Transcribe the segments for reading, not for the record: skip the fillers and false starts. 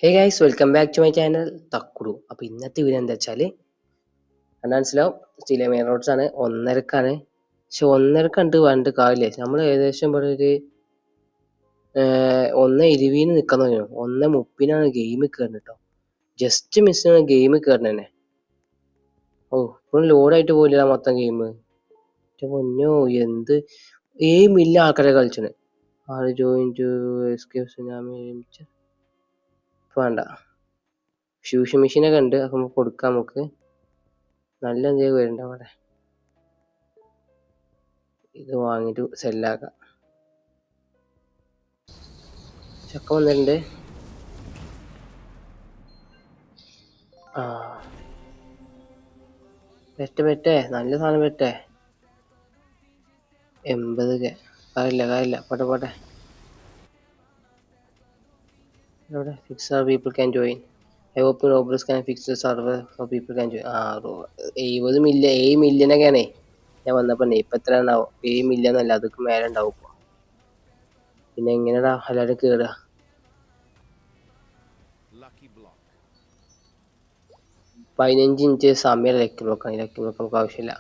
Hey guys, welcome back to my channel Thakkudu. അപ്പോൾ ഇന്നത്തെ video എന്താ വെച്ചാൽ കണ്ടാൽ മനസ്സിലാവും, ചില മെയിൻ റോഡ്സ് ആണ്. 1:30ക്കാണ്. പക്ഷെ 1:30 കണ്ട് വേണ്ട കാലില്ലേ, നമ്മൾ ഏകദേശം ഇവിടെ ഒരു 1:20 നിൽക്കാൻ തുടങ്ങി. 1:30 ഗെയിം കയറുന്നത് കേട്ടോ. ജസ്റ്റ് മിസ്സാണ് ഗെയിം കയറുന്നത് തന്നെ. ഇപ്പോഴും ലോഡായിട്ട് പോയില്ല മൊത്തം ഗെയിം. പൊന്നോ, എന്ത് 7 മില്യൺ ആൾക്കാരെ കളിച്ചത്. ആര് ജോയിൻ ടു എസ്കേപ്സ് വേണ്ട. ഫ്യൂഷൻ മെഷീനൊക്കെ ഉണ്ട്, അപ്പം നമുക്ക് കൊടുക്കാം. നമുക്ക് നല്ല എന്തെങ്കിലും വരുന്നുണ്ട് അവിടെ. ഇത് വാങ്ങിയിട്ട് സെല്ലാക്കാം. ചക്ക വന്നിട്ടുണ്ട്. പെറ്റേ നല്ല സാധനം പെറ്റേ 80K. കാര്യമില്ല പോട്ടെ. ഇവിടെ fix people can join. I hope robbers can fix the server so people can join. 70 million 7 മില്യണൊക്കെയാണേ ഞാൻ വന്നപ്പോ. ഇപ്പൊ എത്ര ഉണ്ടാവും? 7 മില്യൺ അല്ല, അതൊക്കെ മേലെ ഉണ്ടാവും. പിന്നെ എങ്ങനെയാ എല്ലാവരും കേറുക? 15 ഇഞ്ച് സമയം ലക്കി ബ്ലോക്ക് നമുക്ക് ആവശ്യമില്ല.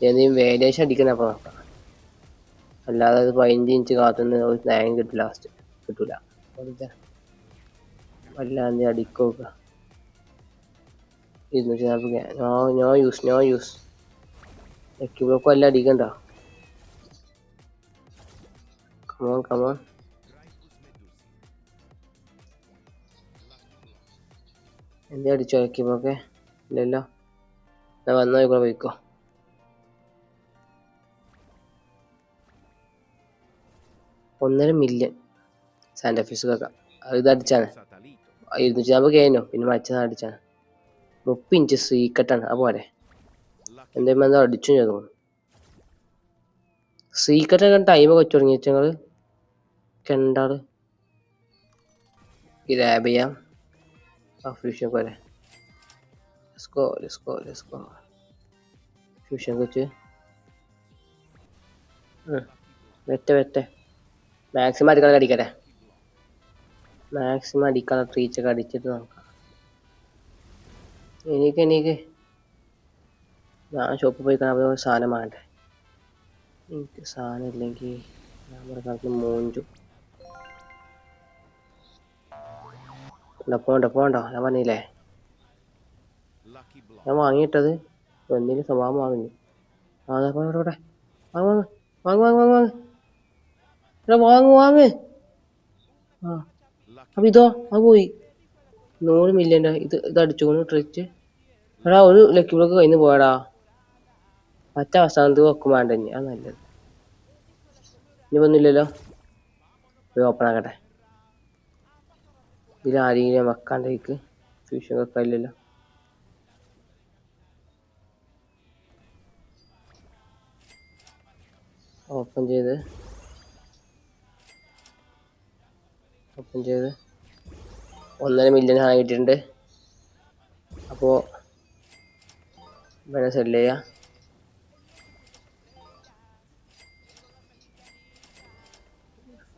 എന്തെങ്കിലും വേരിയേഷൻ അടിക്കണം. അപ്പൊ നോക്കാം. അല്ലാതെ അത് 15 ഇഞ്ച് കാത്തുനിന്ന് ഒരു സ്നായം കിട്ടില്ല, ലാസ്റ്റ് കിട്ടൂല. അല്ലാതെ അടിക്കുക 240. നോ യൂസ് ലക്കി ബ്ലോക്ക് വല്ല അടിക്കണ്ട. കമോൺ. എന്തേ അടിച്ചോ ലക്കി ബ്ലോക്കെ? ഇല്ലല്ലോ. ഞാൻ വന്നോ പോയിക്കോ. 1.5 മില്യൺ സാന്റാഫീസ് കേൾക്കാം. അത് ഇത് അടിച്ചാണ് 240 കഴിഞ്ഞു. പിന്നെ മറ്റേ അടിച്ചാണ് 30 ഇഞ്ച് സീക്കട്ടാണ്. അത് പോരെ, എന്തായാലും എന്താ അടിച്ചു ചെയ്തു. സീക്കട്ടൊക്കെ ടൈമൊക്കെ വെച്ച് തുടങ്ങി ഞങ്ങൾ കണ്ടാള്. ഗ്രാബ് ചെയ്യാം. ഫ്യൂഷൻ പോരെ. Let's go. ഫ്യൂഷൻ വെച്ച് വെറ്റെ മാക്സിമം അടിക്കട്ടെ. മാക്സിമം അടിക്കാനുള്ള ട്രീച്ചൊക്കെ അടിച്ചിട്ട് നോക്കാം. എനിക്ക് ഞാൻ ഷോപ്പിൽ പോയി കാണാൻ സാധനം വേണ്ടേ. എനിക്ക് സാധനം ഇല്ലെങ്കിൽ നമ്മുടെ കണക്കിന് മൂഞ്ചും. പോണ്ട ഞാൻ പറഞ്ഞില്ലേ, ഞാൻ വാങ്ങിയിട്ടത് എന്തെങ്കിലും സ്വഭാവം വാങ്ങി. പോട്ടെ. വാങ്ങ്. അപ്പൊ ഇതോ, അത് പോയി. 100 മില്യൻ്റെ ഇത് അടിച്ചു ട്രിച്ച്. എടാ, ഒരു ലക്കി ബ്ലോക്ക് കഴിഞ്ഞ് പോയടാ. മറ്റേ അവസാനത്ത് വെക്കും വേണ്ട. ഇനി അത് നല്ലത്. ഇനി ഒന്നുമില്ലല്ലോ. പോയി ഓപ്പൺ ആക്കട്ടെ. ഇതിൽ ആരെങ്കിലും വെക്കാണ്ടേക്ക് ഫ്യൂഷൻ വെക്കാനില്ലല്ലോ. ഓപ്പൺ ചെയ്ത് 1.5 മില്യൺ സാധനം കിട്ടിയിട്ടുണ്ട്. അപ്പോൾ വേണേൽ സെല്ല് ചെയ്യാം.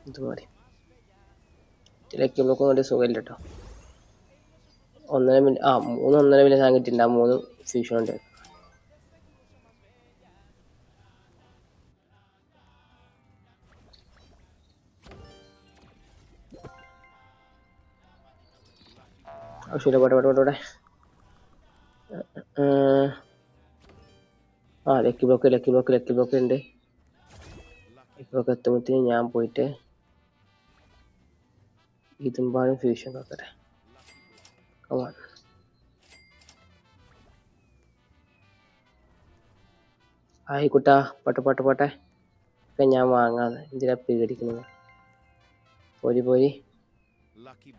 ഇത് മതി. ലക്കി ബ്ലോക്ക് വേണ്ടി സുഖമില്ല കേട്ടോ. 1.5 മില്യൺ 1.5 മില്യൺ സാധനം കിട്ടിയിട്ടുണ്ട്. 3 ഫ്യൂഷൻ ഉണ്ട്. ആവശ്യമില്ല. പോട്ടെ. ലക്കി ബ്ലോക്ക് ഉണ്ട്. ലക്കി ബ്ലോക്ക് എത്തുമ്പോഴത്തേന് ഞാൻ പോയിട്ട് ഇതുമ്പാടും ഫ്യൂഷൻ നോക്കട്ടെ. ആയിക്കോട്ടാ. പോട്ടെ. ഒക്കെ ഞാൻ വാങ്ങാതെ എന്തിനാ പേടിക്കുന്നത്? പോരി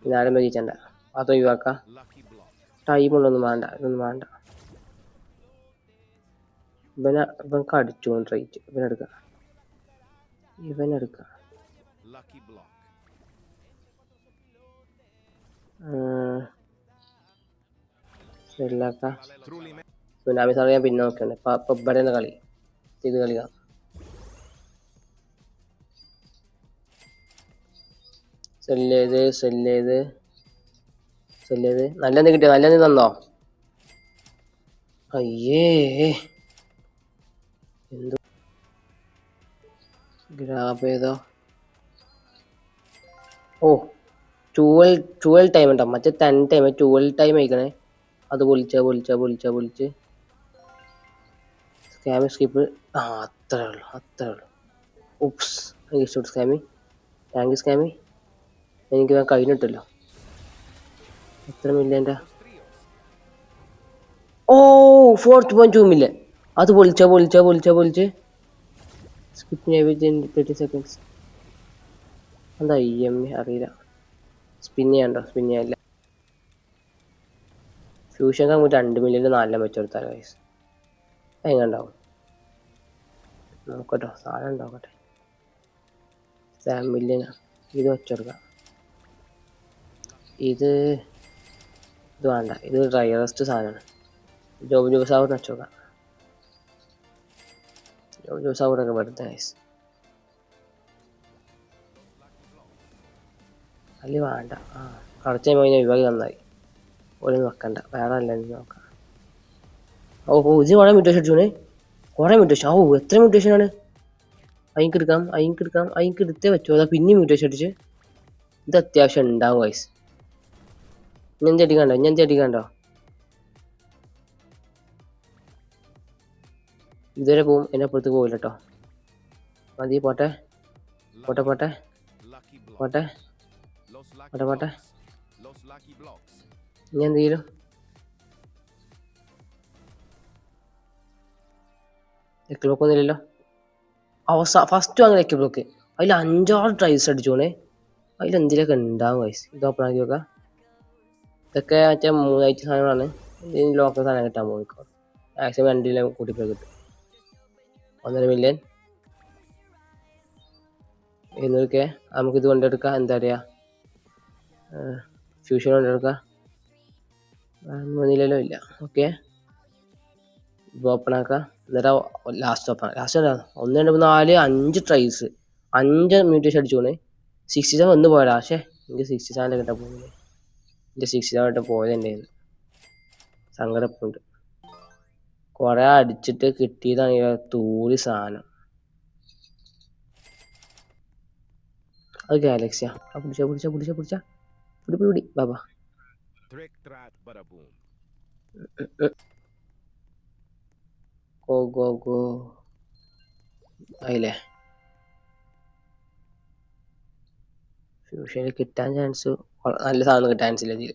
ഇതാരും പരീക്ഷണ്ട. അത് ഒഴിവാക്കാം. ടൈമുള്ളൊന്നും വേണ്ട. ഇതൊന്നും വേണ്ട. ഇവനക്ക് അടിച്ചു റേറ്റ്. ഇവനെടുക്കാം. സുനാമി സാറ് ഞാൻ പിന്നെ നോക്കണ്ടേ. ഇപ്പൊ ഇവിടെ കളി ഇത് കളിക്കാം. സെല്ല് ചെയ്ത് ചെല്ലിയത് നല്ലത് കിട്ടിയോ? നല്ലത് തന്നോ? അയ്യേ എന്ത് ഗ്രാബ് ചെയ്തോ? ഓ 12 ടൈം ഉണ്ടോ? മറ്റേ 10 ടൈം 12 ടൈം ആയിക്കണേ. അത് പൊളിച്ച് സ്കാമി സ്കിപ്പ്. ആ അത്രേ ഉള്ളൂ. Oops Scammy. Thank you Scammy. എനിക്ക് കഴിഞ്ഞിട്ടല്ലോ. എത്ര മില്യൻ്റെ? ഓ 4.2 മില്യൺ. അത് പൊളിച്ച് സ്കിപ്പിന് 30 സെക്കൻഡ്സ്. എന്താ EMA അറിയില്ല. സ്പിൻ ചെയ്യാനില്ല. ഫ്യൂഷൻ നമുക്ക് 2 മില്യൺ 4 വെച്ചെടുത്താലോ ഗൈസ്. എങ്ങനെ ഉണ്ടാവും നോക്കട്ടോ. സാധനം ഉണ്ടാക്കട്ടെ. 7 മില്യൺ ഇത് വെച്ചെടുക്കാം. ഇത് വേണ്ട. ഇത് റയറസ്റ്റ് സാധനമാണ്. ജോബ് സാവറിന് വെച്ചോക്കാം. ജോബ് സാവറൊക്കെ വെറുതെ ഗൈസ്. അല്ല വേണ്ട. കടച്ച കഴിഞ്ഞാൽ വിഭാഗം നന്നായി. ഒരു വെക്കണ്ട. വേറെ അല്ല നോക്കാം. ഇത് കുറെ മ്യൂട്ടേഷൻ അടിച്ചോണേ. കുറെ മ്യൂട്ടേഷൻ. എത്ര മ്യൂട്ടേഷനാണ്? അയിക്ക് എടുത്തേ പറ്റുമോ? അതാ പിന്നെ മ്യൂട്ടേഷൻ അടിച്ച്. ഇത് അത്യാവശ്യം ഉണ്ടാവും വയസ്സ്. ഞാൻ അടിക്കണ്ടോ? ഇതുവരെ പോവും. എന്നെ അപ്പുറത്തേക്ക് പോവില്ല കേട്ടോ. മതി. പോട്ടെ. ഇനി എന്തെങ്കിലും ലെക്ക് ബ്ലോക്ക് ഒന്നുമില്ലല്ലോ. ഫസ്റ്റ് വാങ്ങി ലെക്ക് ബ്ലോക്ക്. അതിൽ 5-6 ട്രൈസ് അടിച്ചോണേ. അതിലെന്തെങ്കിലുമൊക്കെ ഉണ്ടാവും വയസ്സ്. ഇത് ഓപ്പൺ ആക്കി നോക്കാം. ഇതൊക്കെ മറ്റേ 3 ഐറ്റം സാധനങ്ങളാണ്. ഇതിന് ലോക്കൽ സാധനം കിട്ടാൻ പോകും. മാക്സിമം 2 കൂട്ടിപ്പോയി കിട്ടും. 1.5 മില്യൺ 700K. നമുക്കിത് കൊണ്ടെടുക്കാം. എന്താ പറയുക, ഫ്യൂഷൻ കൊണ്ടെടുക്കാം. ഒന്നില്ലല്ലോ. ഇല്ല. ഓക്കെ. ഇത് ഓപ്പൺ ആക്കാം. എന്നിട്ട് ലാസ്റ്റ് 1 2 3 4 5 ട്രൈസ് 5 മ്യൂട്ടേഷൻ അടിച്ചോണേ. 67 വന്ന് പോയടാ. പക്ഷേ എനിക്ക് 67 കിട്ടാൻ പോകുന്നില്ല. എൻ്റെ 67 കിട്ടാൻ പോയതെൻ്റെ സങ്കടപ്പുണ്ട്. കുറെ അടിച്ചിട്ട് കിട്ടിയതാണ് തൂരി സാധനം. അത് ഗാലക്സിയാ. പിടിച്ച പിടി ബാബാ. ഗോ ആയില്ലേ? ഫ്യൂഷനിൽ കിട്ടാൻ ചാൻസ്, നല്ല സാധനം കിട്ടാൻ ചാൻസ് ഇല്ല ഇതിൽ.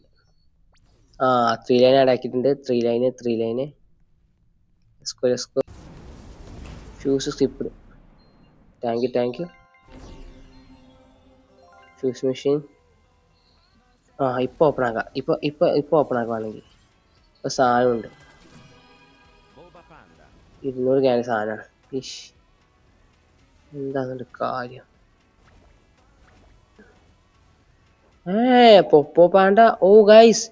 3 ലൈൻ ആഡ് ആക്കിയിട്ടുണ്ട്. 3 line square fuse skip. Thank you fuse machine. ഇപ്പൊ ഓപ്പൺ ആക്കാം. ഇപ്പൊ ഓപ്പൺ ആക്കുവാണെങ്കിൽ ഇപ്പൊ സാധനമുണ്ട്. 200 ക്യാൻ സാധനമാണ്. എന്താ കാര്യം? പൊപ്പോ പാണ്ട. ഗൈസ്,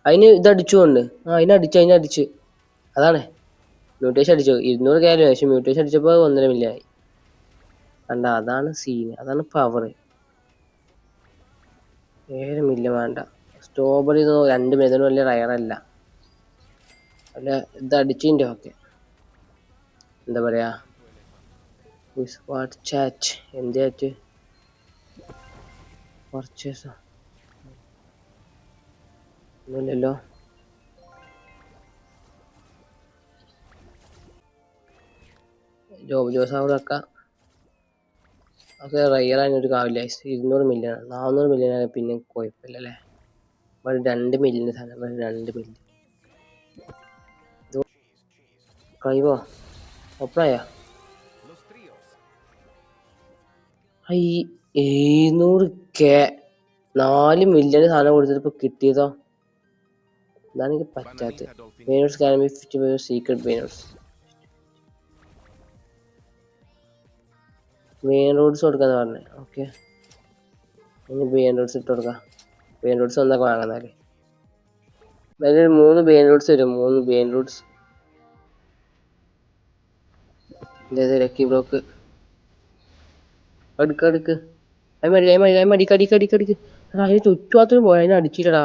അതിന് ഇതടിച്ചുകൊണ്ട് അതിനടിച്ച് അതാണ് മ്യൂട്ടേഷൻ അടിച്ചു. 200 ക്യാനും. പക്ഷെ മ്യൂട്ടേഷൻ അടിച്ചപ്പോൾ 1.5 മില്യൺ ആയി. കണ്ട, അതാണ് സീന്. അതാണ് പവർ. 7 മില്യൺ വേണ്ട. സ്ട്രോബെറി 2 മില്യൺ വലിയ റയറല്ല. അല്ല ഇത് അടിച്ചിൻ്റെ. ഓക്കെ. എന്താ പറയാ, ചാറ്റ് എന്താ പർച്ചേസോ ഒന്നുമില്ലല്ലോ. ജോസ് അവിടെ വെക്കാം. ഒക്കെ റയറാനൊരു കാവില്ല. 200 മില്യൺ 400 മില്യൺ ആയ പിന്നെ കുഴപ്പമില്ലല്ലേ. 2 മില്യൺ സാധനം. 2 മില്യൺ കഴിവോ? ഒപ്പണായ 700K 4 മില്യൺ സാധനം കൊടുത്തിട്ട് ഇപ്പൊ കിട്ടിയതോ? ഇതാണ് എനിക്ക് പറ്റാത്തത്. സീക്രട്ട് മെയിൻ റോഡ്സ് കൊടുക്കാന്ന് പറഞ്ഞേ. ഓക്കെ, ഇനി മെയിൻ റോഡ്സ് ഇട്ട് കൊടുക്കാം. മെയിൻ റോഡ്സ് ഒന്നൊക്കെ വാങ്ങുന്നാല് 3 മെയിൻ റോഡ്സ് വരും. 3 മെയിൻ റോഡ്സ്. ലക്കി ബ്ലോക്ക് അടുക്ക്. അതിന് ചുറ്റുപാത്രത്തിന് പോയ അതിനെ അടിച്ചില്ലടാ.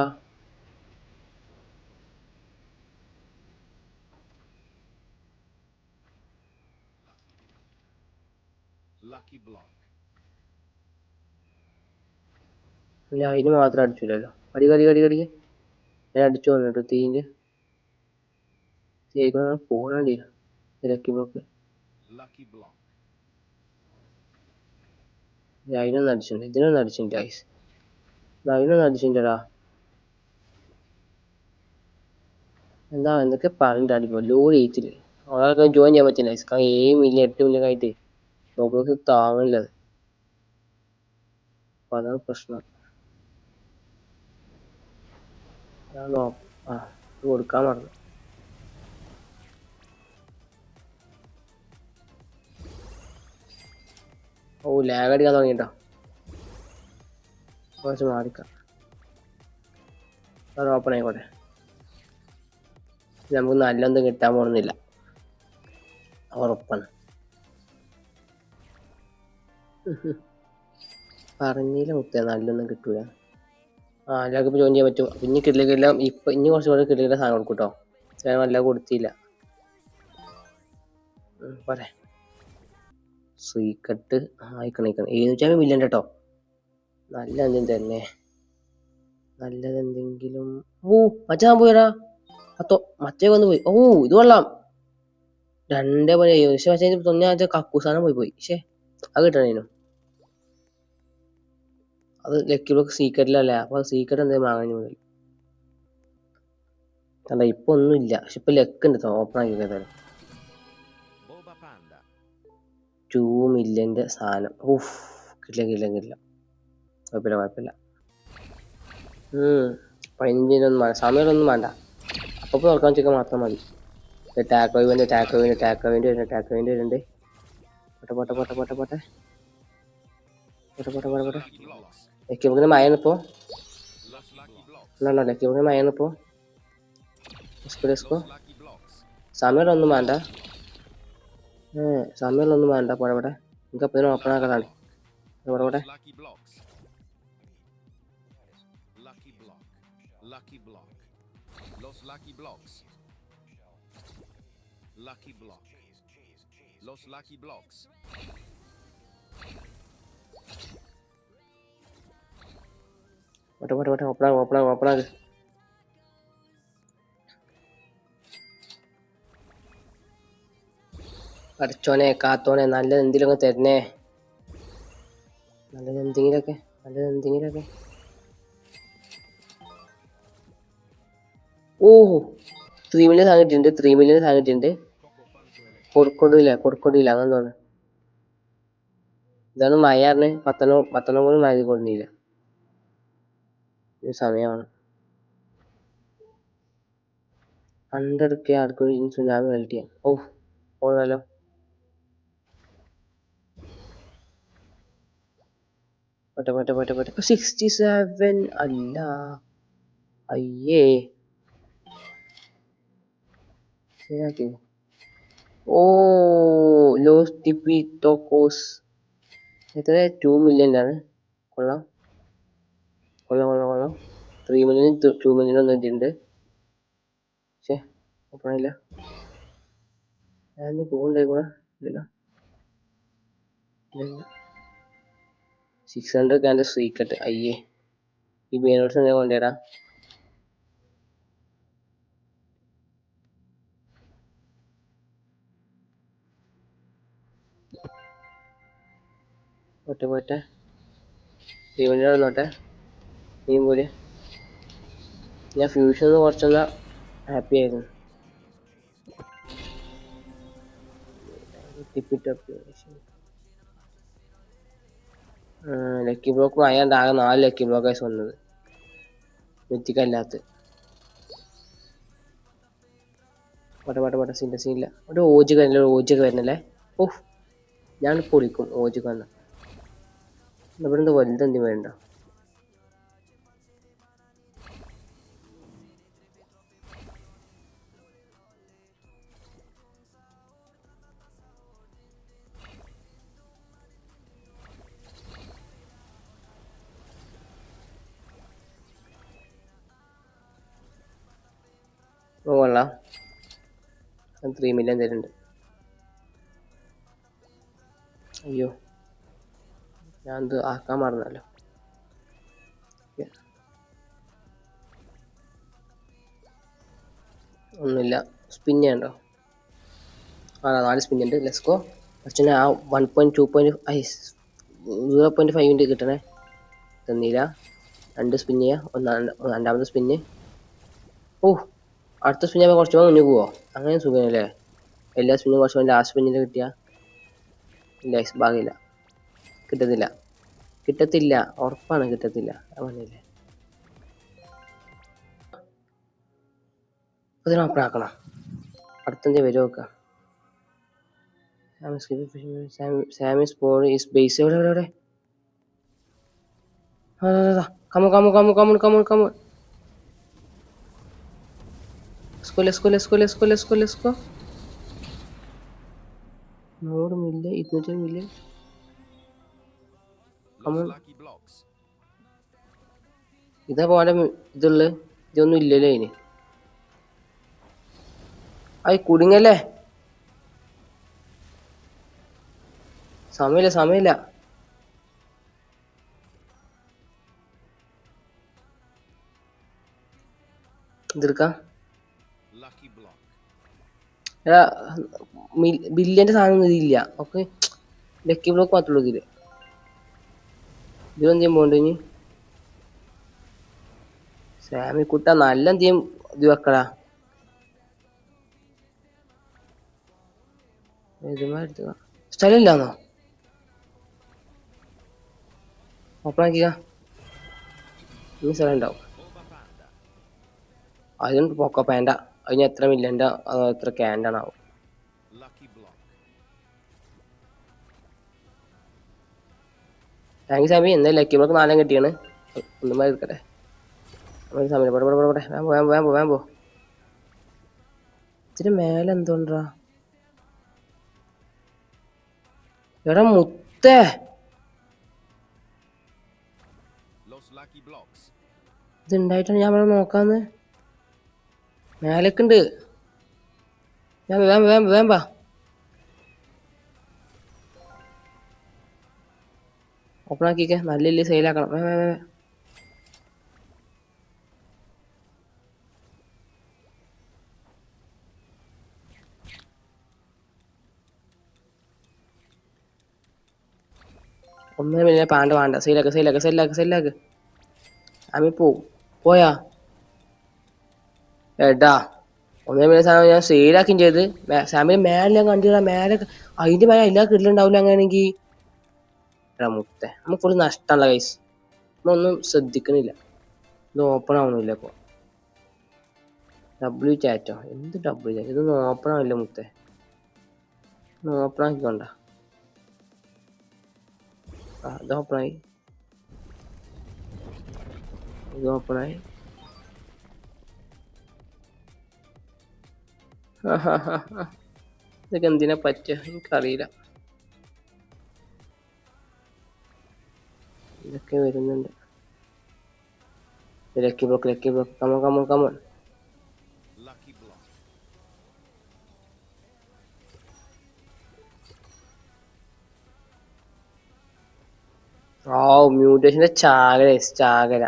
ഇല്ല അതിന് മാത്രം അടിച്ചില്ലല്ലോ. കടി കടി കടി കടി ഞാൻ അടിച്ചു വന്നിട്ട് തീൻ്റെ പോകണ്ടി ലക്കി ബ്ലോക്ക് അതിനൊന്നും അടിച്ചിട്ടുണ്ട്, ഇതിനൊന്നും അടിച്ചിട്ടുണ്ട് ഗൈസ്. അതിനൊന്നും അടിച്ചിട്ടുണ്ടടാ. എന്താ എന്തൊക്കെ പറഞ്ഞിട്ടാണിപ്പോ ലോഡ് ചെയ്തില്ലേ അവർക്ക് ജോയിൻ ചെയ്യാൻ പറ്റില്ല ഗൈസ്. 7 മില്യൺ 8 മില്യൺ ആയിട്ട് നോക്ക് താങ്ങില്ലത്. അപ്പൊ അതാണ് പ്രശ്നം. ഞാൻ കൊടുക്കാൻ പറഞ്ഞു. ഓ ലാഗ് അടിക്കാൻ തുടങ്ങിട്ടോ. കുറച്ച് മാറിക്കാം, അത് ഓപ്പൺ ആയിക്കോട്ടെ. നമുക്ക് നല്ലൊന്നും കിട്ടാൻ പോകുന്നില്ല, ഉറപ്പാണ്. പറഞ്ഞില്ല മുത്തേ നല്ലൊന്നും കിട്ടൂല. എല്ലാവർക്കും ഇപ്പൊ ജോയിൻ ചെയ്യാൻ പറ്റും. ഇനി കിട്ടില്ല ഇപ്പൊ ഇനി കുറച്ച് കൂടെ കിട്ടില്ല സാധനം കൊടുക്കും കേട്ടോ. സാധനം എല്ലാം കൊടുത്തില്ല പോരെ. സീക്കട്ട് ആയിക്കണിക്കണം 750 മില്യൺ കേട്ടോ. നല്ല എന്തെങ്കിലും തന്നെ, നല്ലതെന്തെങ്കിലും. ഓ മച്ചാൻ പോയടാ, മറ്റേ വന്ന് പോയി. ഓ ഇത് കൊള്ളാം, 2.7. പക്ഷെ മറ്റേ തൊഞ്ഞ കക്കൂസാനം പോയി. പക്ഷേ അത് കിട്ടണേനു. അത് ലക്കി ബ്ലോക്ക് സീക്രറ്റിലല്ലേ, അപ്പൊ സീക്രട്ട് എന്തെങ്കിലും വാങ്ങാൻ മുതൽ അല്ല. ഇപ്പൊ ഒന്നുമില്ല, പക്ഷെ ഇപ്പൊ ലെക്ക് ഉണ്ട്. ഓപ്പൺ ആക്കി 2 മില്യന്റെ സാധനം. ഊഫ് കിട്ടില്ല. കുഴപ്പമില്ല. 15-നൊന്നും വേണ്ട, സമയമൊന്നും വേണ്ട. അപ്പൊ തുറക്കാൻ വെച്ചാൽ മാത്രം മതി. ടാക്കോ ഇവന്റ് വരുന്നുണ്ട്. പോട്ടെ. ലക്കിബുക്കിന് മയന്നിപ്പോ ലക്കിബുക്കിന് മയന്നിപ്പോ സമയമൊന്നും വേണ്ട. സമയമൊന്നും വേണ്ട. പോടെ എനിക്ക് അപ്പതിനും ഓപ്പൺ ആക്കാതാണ്. പോടെ ഓപ്പൺ ആക്ക്. അടച്ചോനെ കാത്തോനെ നല്ലത് എന്തെങ്കിലുമൊക്കെ തരണേ. നല്ലതെന്തെങ്കിലൊക്കെ. 3 മില്യൺ സാധനം കിട്ടിയിട്ടുണ്ട്. കൊടുക്കൊണ്ടില്ല അങ്ങനെ തോന്നുന്നു. ഇതാണ് മയാറിന് 10 കൂടി മഴ കൊണ്ടില്ല. സമയമാണ് 100K ആർക്കും സുനാമി കളിക്കുക. ഓടാലോ. പോട്ടെ 67 അല്ല. അയ്യേ ശരിയാക്കി. ലോസ് ടിപ്പിറ്റോക്കോസ് എത്ര? 2 മില്യൺ. കൊള്ളാം. 3 മില്യൺ 2 മില്യൺ ഒന്നും ഇട്ടിട്ടുണ്ട്. പക്ഷേ ഓപ്പണില്ല. ഞാൻ പോകണ്ടായിക്കോളെ. ഇല്ല 600 സീക്രട്ട്. അയ്യേ ഈ ബേനോട്സ് എങ്ങനെ കൊണ്ടുവരാ. പോട്ടെ 3 മില്യൺ വന്നോട്ടെ. നീ പോലെ ഞാൻ ഫ്യൂഷൻ കുറച്ചൊന്ന് ഹാപ്പി ആയിരുന്നു. ലക്കി ബ്ലോക്ക് വാങ്ങാണ്ട് ആകെ 4 ലക്കി ബ്ലോക്കേഴ്സ് വന്നത് മിത്തിക്കല്ലാത്ത. പോട്ടെ സീനില്ല. ഒരു ഓജൊക്കെ വരുന്നല്ലേ. ഞാൻ പൊളിക്കും ഓജൊക്കെ വന്ന. ഇവിടെ എന്താ വലുതെന്തും വേണ്ട. കൊള്ളാം. 3 മില്യൺ തരുന്നുണ്ട്. അയ്യോ ഞാൻ ഇത് ആക്കാൻ മറന്നല്ലോ. ഒന്നുമില്ല. സ്പിൻ ചെയ്യണ്ടോ? 4 സ്പിൻ ഉണ്ട്. Let's go. പക്ഷേ ആ 0.5 കിട്ടണേ. തന്നില്ല. 2 സ്പിൻ ചെയ്യുക. രണ്ടാമത്തെ സ്പിന്ന്. ഓ, അടുത്ത സ്പിൻ ചെയ്യുമ്പോൾ കുറച്ച് മുന്നേ പോവോ? അങ്ങനെ സുഖമല്ലേ? എല്ലാ സ്പിന്നും കുറച്ച് ലാസ്റ്റ് സ്പിന്നിൽ കിട്ടിയാ ഇല്ല, ഭാഗമില്ല. കിട്ടത്തില്ല. ഉറപ്പാണ് കിട്ടത്തില്ല. പറഞ്ഞില്ലേ? അതിന് ഓപ്പൺ ആക്കണം. അടുത്തെന്തേ വരും നോക്കാം. Sammy's pole is base. എവിടെ? Come on. Let's go. 100 million 200 million. ഇതാ പോലെ ഇതുള്ളത്. ഇതൊന്നും ഇല്ലല്ലോ അതിന്. അത് കുടുങ്ങല്ലേ? സമയമില്ല. ഇതെടുക്കാം. ബില്യന്റെ സാധനം ഇതില്ല. ഓക്കെ, ലക്കി ബ്ലോക്ക് മാത്രമേ ഉള്ളൂ ഇതില്. ഇതെന്തെങ്കിലും പോകണ്ടേ? സാമി കുട്ട നല്ല എന്തെങ്കിലും ഇത് വെക്കടാ. സ്ഥലമില്ലാന്നോ? ഓപ്പൺ ആക്കിക്ക. ഇനി സ്ഥലം ഉണ്ടാവും. അതിന് പൊക്ക വേണ്ട. അതിന് എത്ര മില്യൻ്റെ എത്ര ക്യാൻഡാണാവും. താങ്ക് യു സാമി. എന്തായാലും ലക്കി ബ്ലോക്ക് 4 കിട്ടിയാണ്. ഒന്നും എടുക്കട്ടെ. സമയം വേം പോ. ഇതിന് മേലെ എന്തോണ്ടാ? എടാ മുത്തേ, ഇതുണ്ടായിട്ടാണ് ഞാൻ ഇവിടെ നോക്കാന്ന്. മേലേക്കുണ്ട്. വേം വാ. ഓപ്പൺ ആക്കിക്കേ. നല്ല സെയിലാക്കണം. ഒന്നര മില്യൺ വേണ്ട. സെയിലാക്ക്. അമ്മി പോയാ ഏട്ടാ. 1 മില്യൺ സാധനം ഞാൻ സെയിലാക്കുകയും ചെയ്ത്. സാമിന് മേലെ ഞാൻ കണ്ടില്ല. മേലെ അതിന്റെ മേലെ എല്ലാ കിട്ടിലുണ്ടാവില്ല. അങ്ങനെയാണെങ്കിൽ എടാ മുത്തേ, നമുക്ക് ഫുള്ള് നഷ്ടമുള്ള കൈസ്. നമ്മളൊന്നും ശ്രദ്ധിക്കണില്ല. ഇത് ഓപ്പൺ ആവണില്ല ഇപ്പൊ. W ചാറ്റോ? എന്ത് W ചാറ്റ്? ഇതൊന്നും ഓപ്പൺ ആവില്ല മുത്തേ. ഓപ്പൺ ആക്കിക്കൊണ്ട. ഇത് ഓപ്പണായി. ഇതൊക്കെ എന്തിനാ പറ്റുക? എനിക്കറിയില്ല. ഇതൊക്കെ വരുന്നുണ്ട്. Lucky block. കമോൺ. മ്യൂട്ടേഷന്റെ ചാകര.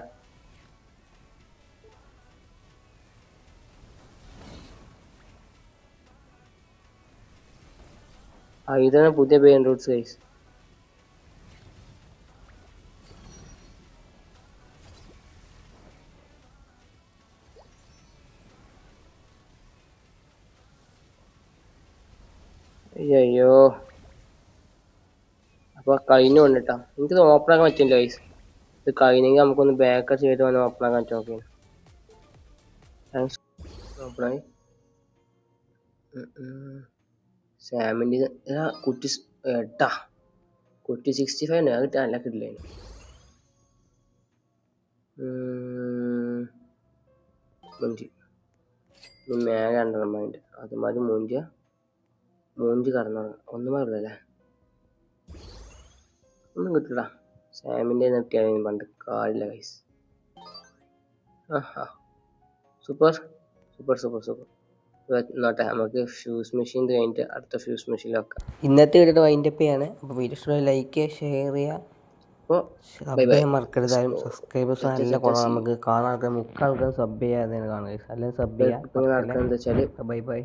ഇതാണ് പുതിയ ബെയിൻ റൂട്ട്സ് ഗൈസ്. അയ്യോ, അപ്പൊ കഴിഞ്ഞു കൊണ്ടിട്ടാ. എനിക്കിത് ഓപ്പൺ ആക്കാൻ പറ്റില്ല ഗൈസ്. ഇത് കഴിഞ്ഞെങ്കിൽ നമുക്കൊന്ന് ബാക്ക് ചെയ്ത് വന്ന് ഓപ്പൺ ആക്കാൻ നോക്കി. ഓപ്പണായി. സാമിൻ്റെ കുട്ടി ഏട്ടാ. കുട്ടി 65 അത് കിട്ടാൻ നല്ല കിട്ടില്ല. മൂഞ്ചി മേഘ കണ്ടെണ്ണ. അതുമാതിരി മൂഞ്ചി കടന്നു. ഒന്നും അറിയില്ലല്ലേ. ഒന്നും കിട്ടില്ല. സാമിൻ്റെ നിർത്തിയാൽ പണ്ട് കാലില്ല ഗൈസ്. സൂപ്പർ. നോട്ടെ, നമുക്ക് ഫ്യൂസ് മെഷീൻ കഴിഞ്ഞിട്ട് അടുത്ത ഫ്യൂസ് മെഷീനിൽ വെക്കാം. ഇന്നത്തെ വീഡിയോ വൈൻഡപ്പ് ചെയ്യാണ്. അപ്പോൾ വീഡിയോ ലൈക്ക് ചെയ്യുക, ഷെയർ ചെയ്യുക. അപ്പോൾ സബ് ബൈ ബൈ. ചെയ്യാൻ മറക്കരുതായും. സബ്സ്ക്രൈബേഴ്സ് നല്ല കുറവാണ്. നമുക്ക് കാണാൻ ആൾക്കാർ 3 ആൾക്കാർ സബ് ചെയ്യാതെയാണ് കാണുക. അല്ലെങ്കിൽ സബ് ചെയ്യാൻ ഇപ്പം നടക്കുന്നത് എന്താ വെച്ചാൽ ബൈ ബൈ.